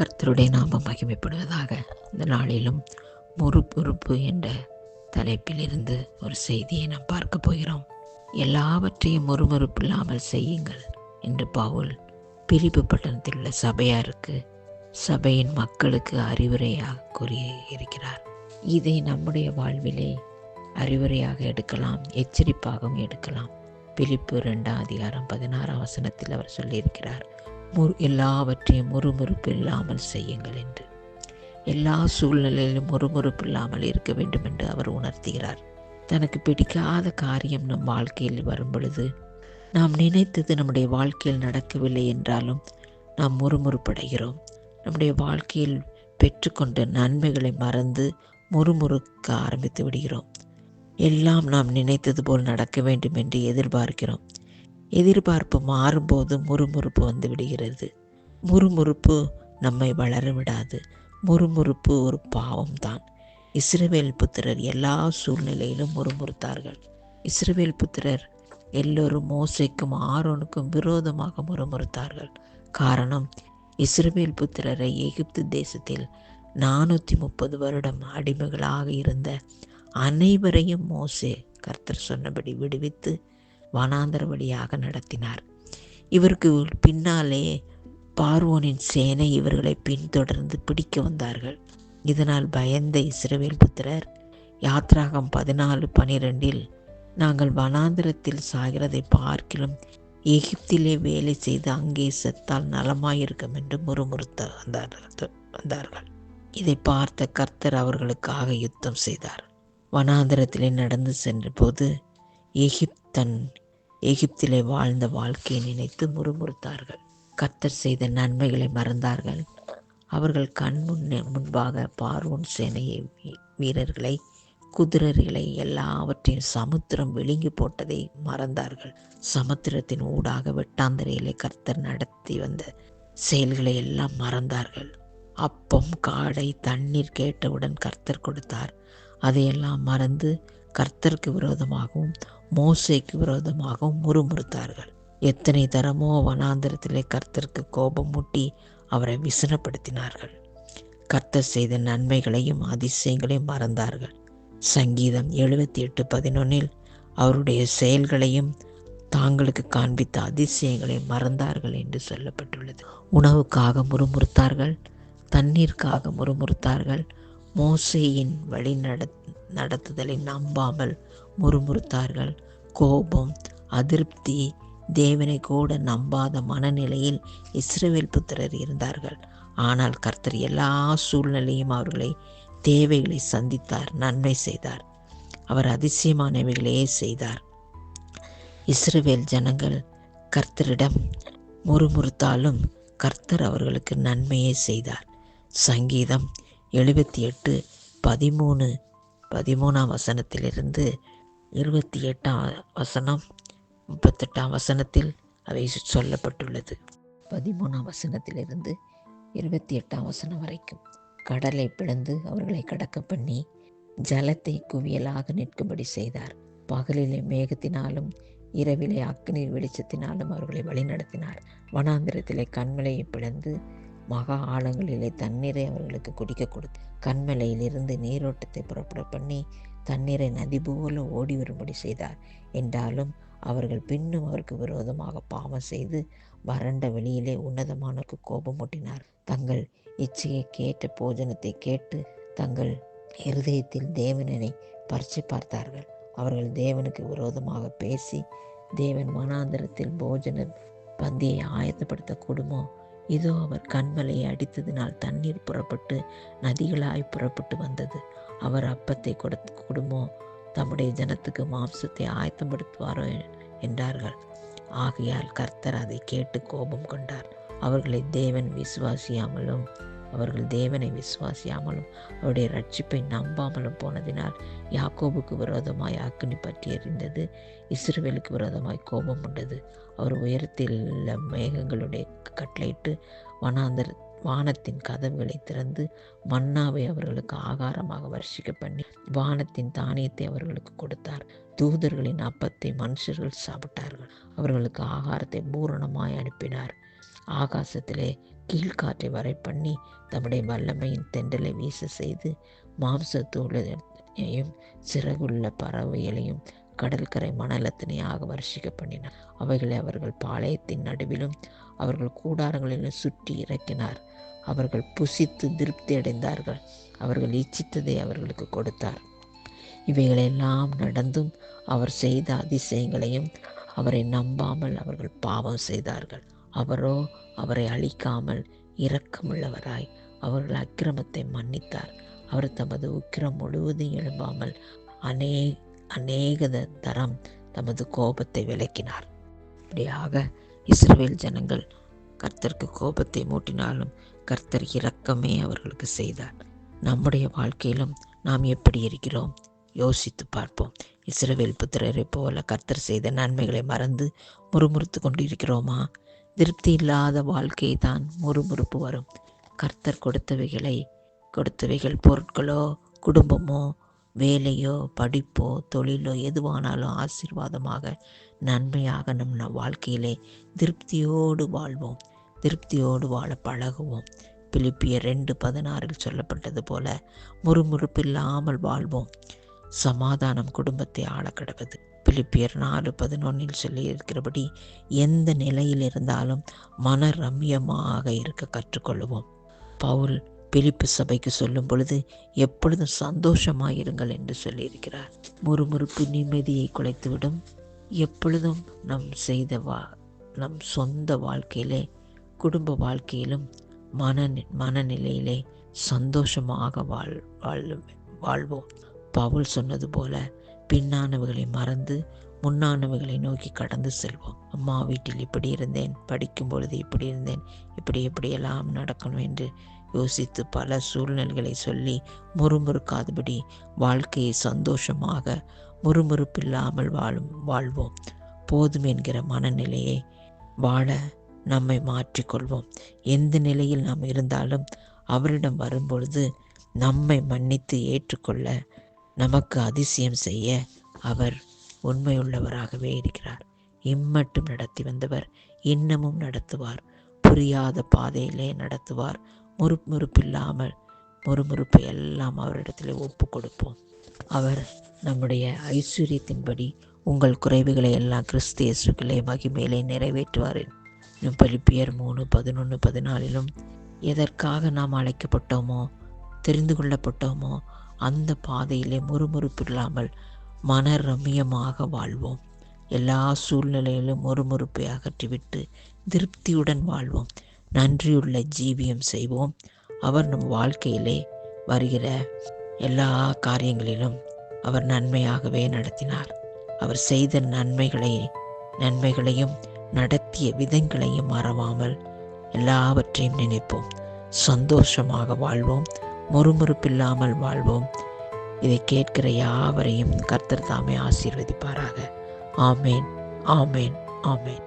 கர்த்தருடைய நாமம் மகிமைப்படுவதாக. இந்த நாளிலும் முறுமுறுப்பு என்ற தலைப்பிலிருந்து ஒரு செய்தியை நாம் பார்க்க போகிறோம். எல்லாவற்றையும் முறுமுறுப்பு இல்லாமல் செய்யுங்கள் என்று பவுல் பிலிப்பு பட்டணத்தில் உள்ள சபையாருக்கு, சபையின் மக்களுக்கு அறிவுரையாக கூறியிருக்கிறார். இதை நம்முடைய வாழ்விலே அறிவுரையாக எடுக்கலாம், எச்சரிப்பாகவும் எடுக்கலாம். பிலிப்பு 2:16 அவர் சொல்லியிருக்கிறார், எல்லாவற்றையும் முறுமுறுப்பு இல்லாமல் செய்யுங்கள் என்று. எல்லா சூழ்நிலையிலும் முறுமுறுப்பு இல்லாமல் இருக்க வேண்டும் என்று அவர் உணர்த்துகிறார். தனக்கு பிடிக்காத காரியம் நம் வாழ்க்கையில் வரும் பொழுது, நாம் நினைத்தது நம்முடைய வாழ்க்கையில் நடக்கவில்லை என்றாலும் நாம் முறுமுறுப்படைகிறோம். நம்முடைய வாழ்க்கையில் பெற்றுக்கொண்ட நன்மைகளை மறந்து முறுமுறுக்க ஆரம்பித்து விடுகிறோம். எல்லாம் நாம் நினைத்தது போல் நடக்க வேண்டும் என்று எதிர்பார்க்கிறோம். எதிர்பார்ப்பு மாறும்போது முறுமுறுப்பு வந்து விடுகிறது. முறுமுறுப்பு நம்மை வளர விடாது. முறுமுறுப்பு ஒரு பாவம்தான். இஸ்ரவேல் புத்திரர் எல்லா சூழ்நிலையிலும் முறுமுறுத்தார்கள். இஸ்ரவேல் புத்திரர் எல்லோரும் மோசேக்கும் ஆரோனுக்கும் விரோதமாக முறுமுறுத்தார்கள். காரணம், இஸ்ரவேல் புத்திரரை எகிப்து தேசத்தில் 430 வருடம் அடிமைகளாக இருந்த அனைவரையும் மோசே கர்த்தர் சொன்னபடி விடுவித்து வனாந்தர வழியாக நடத்தினார். இவருக்கு பின்னாலே பார்வோனின் சேனை இவர்களை பின்தொடர்ந்து பிடிக்க வந்தார்கள். இதனால் பயந்த இஸ்ரவேல் புத்திரர் யாத்ராகம் 14:12 நாங்கள் வனாந்திரத்தில் சாகிறதை பார்க்கிலும் எகிப்திலே வேலை செய்து அங்கே செத்தால் நலமாயிருக்கும் என்று முறுமுறுத்த வந்தார்கள். இதை பார்த்த கர்த்தர் அவர்களுக்காக யுத்தம் செய்தார். வனாந்திரத்திலே நடந்து சென்ற போது எகிப்திலே வாழ்ந்த வாழ்க்கையை நினைத்து முறுமுறுத்தார்கள். கர்த்தர் செய்த நன்மைகளை மறந்தார்கள். அவர்கள் முன்பாக பார்வோன் சேனையை, வீரர்களை, குதிரைகளை எல்லாவற்றையும் சமுத்திரம் விழுங்கி போட்டதை மறந்தார்கள். சமுத்திரத்தின் ஊடாக வெட்டாந்தரையிலே கர்த்தர் நடத்தி வந்த செயல்களை எல்லாம் மறந்தார்கள். அப்பம், காடை, தண்ணீர் கேட்டவுடன் கர்த்தர் கொடுத்தார். அதையெல்லாம் மறந்து கர்த்தருக்கு விரோதமாகவும் மோசேக்கு விரோதமாகவும் முறுமுறுத்தார்கள். எத்தனை தரமோ வனாந்திரத்திலே கர்த்தருக்கு கோபம் மூட்டி அவரை விசனப்படுத்தினார்கள். கர்த்தர் செய்த நன்மைகளையும் அதிசயங்களையும் மறந்தார்கள். சங்கீதம் 78:11 அவருடைய செயல்களையும் தாங்களுக்கு காண்பித்த அதிசயங்களை மறந்தார்கள் என்று சொல்லப்பட்டுள்ளது. உணவுக்காக முறுமுறுத்தார்கள், தண்ணீருக்காக முறுமுறுத்தார்கள், மோசேயின் வழி நடத்துதலை நம்பாமல் முறுமுறுத்தார்கள். கோபம், அதிருப்தி, தேவனை கூட நம்பாத மனநிலையில் இஸ்ரவேல் புத்திரர் இருந்தார்கள். ஆனால் கர்த்தர் எல்லா சூழ்நிலையும் அவர்களை தேவைகளை சந்தித்தார், நன்மை செய்தார். அவர் அதிசயமானவைகளையே செய்தார். இஸ்ரவேல் ஜனங்கள் கர்த்தரிடம் முறுமுறுத்தாலும் கர்த்தர் அவர்களுக்கு நன்மையே செய்தார். சங்கீதம் 78:13 13 28 38 அவை சொல்லப்பட்டுள்ளது. 13 28 வரைக்கும். கடலை பிளந்து அவர்களை கடக்க பண்ணி ஜலத்தை குவியலாக நிற்கும்படி செய்தார். பகலிலே மேகத்தினாலும் இரவிலே அக்கினி வெளிச்சத்தினாலும் அவர்களை வழிநடத்தினார். வனாந்திரத்திலே கண்மலையை பிளந்து மகா ஆழங்களிலே தண்ணீரை அவர்களுக்கு குடிக்க கொடுத்து கண்மலையிலிருந்து நீரோட்டத்தை புறப்பட பண்ணி தண்ணீரை நதி போல ஓடி வரும்படி செய்தார். என்றாலும் அவர்கள் பின்னும் அவருக்கு விரோதமாக பாவம் செய்து வறண்ட வெளியிலே உன்னதமானக்கு கோபமூட்டினார். தங்கள் இச்சையை கேட்ட போஜனத்தை கேட்டு தங்கள் இருதயத்தில் தேவனை பறிச்சு பார்த்தார்கள். அவர்கள் தேவனுக்கு விரோதமாக பேசி, தேவன் வனாந்திரத்தில் போஜன பந்தியை ஆயத்தப்படுத்த கூடுமோ? இதோ அவர் கண்மலையை அடித்ததினால் தண்ணீர் புறப்பட்டு நதிகளாய் புறப்பட்டு வந்தது. அவர் அப்பத்தை கொடுமோ? தம்முடைய ஜனத்துக்கு மாம்சத்தை ஆயத்தப்படுத்துவாரோ என்றார்கள். ஆகையால் கர்த்தர் அதை கேட்டு கோபம் கொண்டார். அவர்கள் தேவனை விசுவாசியாமலும் அவருடைய ரட்சிப்பை நம்பாமலும் போனதினால் யாக்கோபுக்கு விரோதமாய் அக்கினி பற்றி எறிந்தது. இஸ்ரவேலுக்கு விரோதமாய் கோபம் உண்டது. அவர் உயரத்தில் மேகங்களுடைய கட்டளையிட்டு வானத்தின் கதவுகளை திறந்து மன்னாவை அவர்களுக்கு ஆகாரமாக வர்ஷிக்க பண்ணி வானத்தின் தானியத்தை அவர்களுக்கு கொடுத்தார். தூதர்களின் அப்பத்தை மனுஷர்கள் சாப்பிட்டார்கள். அவர்களுக்கு ஆகாரத்தை பூரணமாய் அனுப்பினார். ஆகாசத்திலே கீழ்காற்றை வரை பண்ணி தம்முடைய வல்லமையின் தென்றலை வீச செய்து மாம்சத்தூளையும் சிறகுள்ள பறவைகளையும் கடற்கரை மணலத்தினையாக வருஷிக்க பண்ணினார். அவைகளை அவர்கள் பாளையத்தின் நடுவிலும் அவர்கள் கூடாரங்களிலும் சுற்றி இறக்கினார். அவர்கள் புசித்து திருப்தி அடைந்தார்கள். அவர்கள் இச்சித்ததை அவர்களுக்கு கொடுத்தார். இவைகளெல்லாம் நடந்தும் அவர் செய்த அதிசயங்களையும் அவரை நம்பாமல் அவர்கள் பாவம் செய்தார்கள். அவரோ அவரை அழிக்காமல் இரக்கமுள்ளவராய் அவர்கள் அக்கிரமத்தை மன்னித்தார். அவர் தமது உக்கிரம் முழுவதும் எழும்பாமல் அநேக தரம் தமது கோபத்தை விலக்கினார். இப்படியாக இஸ்ரவேல் ஜனங்கள் கர்த்தருக்கு கோபத்தை மூட்டினாலும் கர்த்தர் இரக்கமே அவர்களுக்கு செய்தார். நம்முடைய வாழ்க்கையிலும் நாம் எப்படி இருக்கிறோம் யோசித்து பார்ப்போம். இஸ்ரவேல் புத்திரரை போல கர்த்தர் செய்த நன்மைகளை மறந்து முறுமுறுத்து கொண்டிருக்கிறோமா? திருப்தி இல்லாத வாழ்க்கை தான் முறுமுறுப்பு வரும். கர்த்தர் கொடுத்தவைகள் பொருட்களோ, குடும்பமோ, வேலையோ, படிப்போ, தொழிலோ எதுவானாலும் ஆசீர்வாதமாக நன்மையாக நம் வாழ்க்கையிலே திருப்தியோடு வாழ்வோம். திருப்தியோடு வாழ பழகுவோம். பிலிப்பியர் 2:16 சொல்லப்பட்டது போல முறுமுறுப்பில்லாமல் வாழ்வோம். சமாதானம் குடும்பத்தை ஆளக்கடவது. பிலிப்பியர் 4:11 சொல்லி இருக்கிறபடி எந்த நிலையில் இருந்தாலும் மன ரம்யமாக இருக்க கற்றுக்கொள்வோம். பவுல் பிலிப்பு சபைக்கு சொல்லும் பொழுது எப்பொழுதும் சந்தோஷமாயிருங்கள் என்று சொல்லியிருக்கிறார். முறுமுறுப்பு நிம்மதியை குலைத்துவிடும். எப்பொழுதும் நம் சொந்த வாழ்க்கையிலே, குடும்ப வாழ்க்கையிலும் மனநிலையிலே சந்தோஷமாக வாழ்வோம். பவுல் சொன்னது போல பின்னானவைகளை மறந்து முன்னானவைகளை நோக்கி கடந்து செல்வோம். அம்மா வீட்டில் இப்படி இருந்தேன், படிக்கும் பொழுது இப்படி இருந்தேன், எப்படியெல்லாம் நடக்கணும் என்று யோசித்து பல சூழ்நிலைகளை சொல்லி முறுமுறுக்காதபடி வாழ்க்கையை சந்தோஷமாக முறுமுறுப்பில்லாமல் வாழ்வோம். போதும் என்கிற மனநிலையை வாழ நம்மை மாற்றிக்கொள்வோம். எந்த நிலையில் நாம் இருந்தாலும் அவரிடம் வரும்பொழுது நம்மை மன்னித்து ஏற்றுக்கொள்ள, நமக்கு அதிசயம் செய்ய அவர் உண்மையுள்ளவராகவே இருக்கிறார். இம்மட்டும் நடத்தி வந்தவர் இன்னமும் நடத்துவார். புரியாத பாதையிலே நடத்துவார். முறுமுறுப்பில்லாமல் முறுமுறுப்பை எல்லாம் அவரிடத்திலே ஒப்பு கொடுப்போம். அவர் நம்முடைய ஐஸ்வர்யத்தின்படி உங்கள் குறைவுகளை எல்லாம் கிறிஸ்து இயேசுவிலே மகிமையிலே நிறைவேற்றுவார். பிலிப்பியர் 3:11-14 எதற்காக நாம் அழைக்கப்பட்டோமோ, தெரிந்து கொள்ளப்பட்டோமோ அந்த பாதையிலே முறுமுறுப்பில்லாமல் மன ரம்யமாக வாழ்வோம். எல்லா சூழ்நிலையிலும் முறுமுறுப்பை அகற்றிவிட்டு திருப்தியுடன் வாழ்வோம். நன்றியுள்ள ஜீவியம் செய்வோம். அவர் நம் வாழ்க்கையிலே வருகிற எல்லா காரியங்களிலும் அவர் நன்மையாகவே நடத்தினார். அவர் செய்த நன்மைகளையும் நடத்திய விதங்களையும் மறவாமல் எல்லாவற்றையும் நினைப்போம். சந்தோஷமாக வாழ்வோம். முறுமுறுப்பில்லாமல் வாழ்வோம். இதை கேட்கிற யாவரையும் கர்த்தர் தாமே ஆசீர்வதிப்பாராக. ஆமேன், ஆமேன், ஆமேன்.